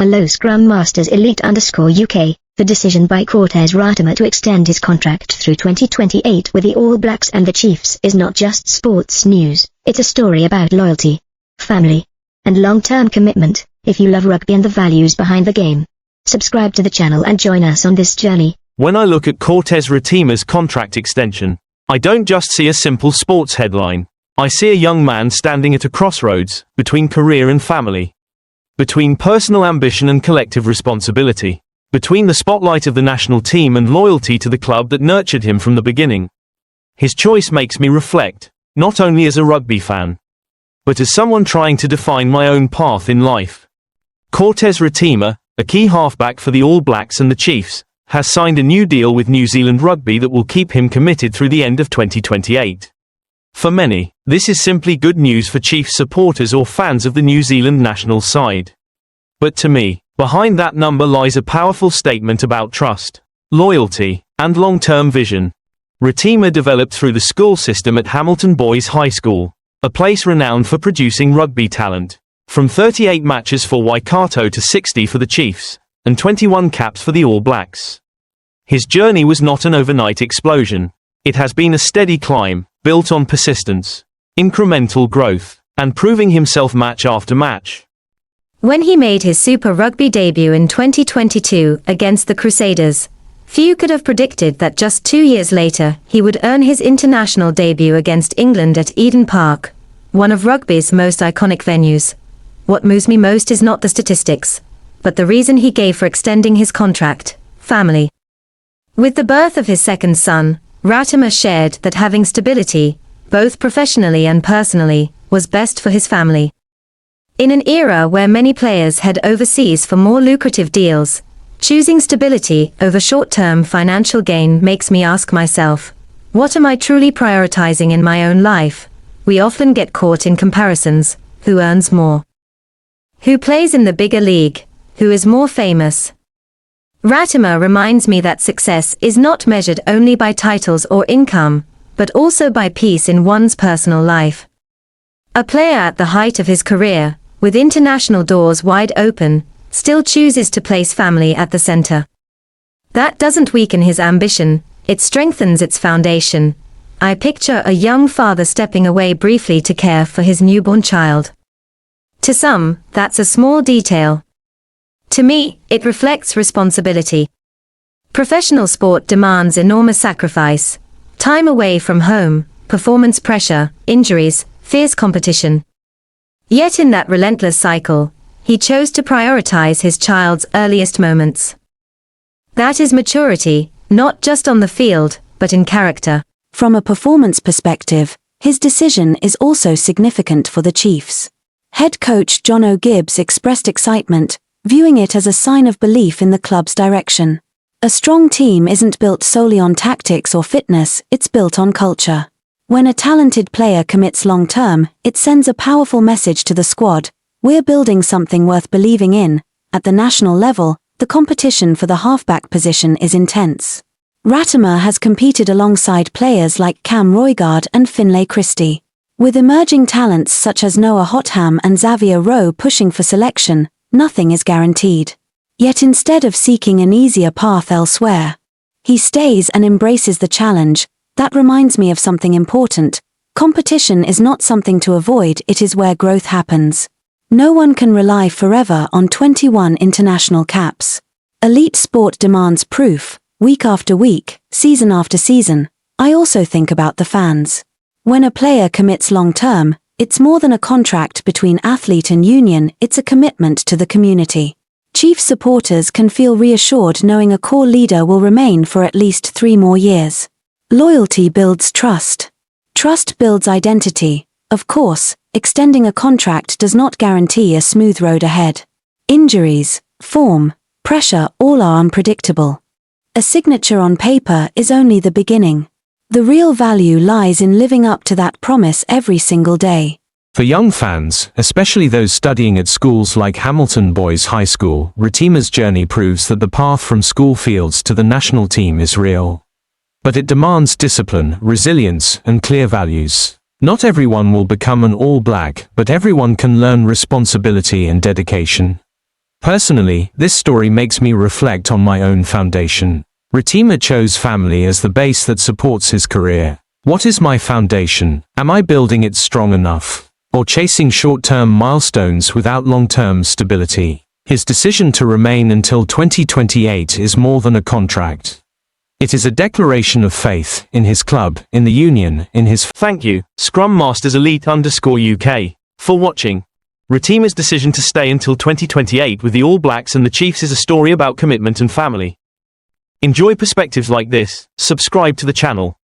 Hello Scrum Masters Elite_UK. The decision by Cortez Ratima to extend his contract through 2028 with the All Blacks and the Chiefs is not just sports news, it's a story about loyalty, family, and long-term commitment. If you love rugby and the values behind the game, subscribe to the channel and join us on this journey. When I look at Cortez Ratima's contract extension, I don't just see a simple sports headline. I see a young man standing at a crossroads, between career and family, between personal ambition and collective responsibility, between the spotlight of the national team and loyalty to the club that nurtured him from the beginning. His choice makes me reflect, not only as a rugby fan, but as someone trying to define my own path in life. Cortez Ratima, a key halfback for the All Blacks and the Chiefs, has signed a new deal with New Zealand Rugby that will keep him committed through the end of 2028. For many, this is simply good news for Chiefs supporters or fans of the New Zealand national side. But to me, behind that number lies a powerful statement about trust, loyalty, and long-term vision. Ratima developed through the school system at Hamilton Boys High School, a place renowned for producing rugby talent. From 38 matches for Waikato to 60 for the Chiefs, and 21 caps for the All Blacks. His journey was not an overnight explosion. It has been a steady climb, built on persistence, incremental growth, and proving himself match after match. When he made his Super Rugby debut in 2022 against the Crusaders, few could have predicted that just 2 years later he would earn his international debut against England at Eden Park, one of rugby's most iconic venues. What moves me most is not the statistics, but the reason he gave for extending his contract: family. With the birth of his second son, Ratima shared that having stability, both professionally and personally, was best for his family. In an era where many players head overseas for more lucrative deals, choosing stability over short-term financial gain makes me ask myself, what am I truly prioritizing in my own life? We often get caught in comparisons: who earns more? Who plays in the bigger league? Who is more famous? Ratima reminds me that success is not measured only by titles or income, but also by peace in one's personal life. A player at the height of his career, with international doors wide open, still chooses to place family at the center. That doesn't weaken his ambition, it strengthens its foundation. I picture a young father stepping away briefly to care for his newborn child. To some, that's a small detail. To me, it reflects responsibility. Professional sport demands enormous sacrifice, time away from home, performance pressure, injuries, fierce competition. Yet in that relentless cycle, he chose to prioritize his child's earliest moments. That is maturity, not just on the field, but in character. From a performance perspective, his decision is also significant for the Chiefs. Head coach John O'Gibbs expressed excitement, viewing it as a sign of belief in the club's direction. A strong team isn't built solely on tactics or fitness, it's built on culture. When a talented player commits long-term, it sends a powerful message to the squad: we're building something worth believing in. At the national level, the competition for the halfback position is intense. Ratima has competed alongside players like Cam Roigard and Finlay Christie. With emerging talents such as Noah Hotham and Xavier Rowe pushing for selection, nothing is guaranteed. Yet instead of seeking an easier path elsewhere, he stays and embraces the challenge. That reminds me of something important: competition is not something to avoid, it is where growth happens. No one can rely forever on 21 international caps. Elite sport demands proof, week after week, season after season. I also think about the fans. When a player commits long-term, it's more than a contract between athlete and union, it's a commitment to the community. Chiefs supporters can feel reassured knowing a core leader will remain for at least 3 more years. Loyalty builds trust. Trust builds identity. Of course, extending a contract does not guarantee a smooth road ahead. Injuries, form, pressure, all are unpredictable. A signature on paper is only the beginning. The real value lies in living up to that promise every single day. For young fans, especially those studying at schools like Hamilton Boys High School, Ratima's journey proves that the path from school fields to the national team is real. But it demands discipline, resilience, and clear values. Not everyone will become an All Black, but everyone can learn responsibility and dedication. Personally, this story makes me reflect on my own foundation. Ratima chose family as the base that supports his career. What is my foundation? Am I building it strong enough? Or chasing short-term milestones without long-term stability? His decision to remain until 2028 is more than a contract. It is a declaration of faith in his club, in the union, in his... Thank you, Scrum Masters Elite_UK, for watching. Ratima's decision to stay until 2028 with the All Blacks and the Chiefs is a story about commitment and family. Enjoy perspectives like this, subscribe to the channel.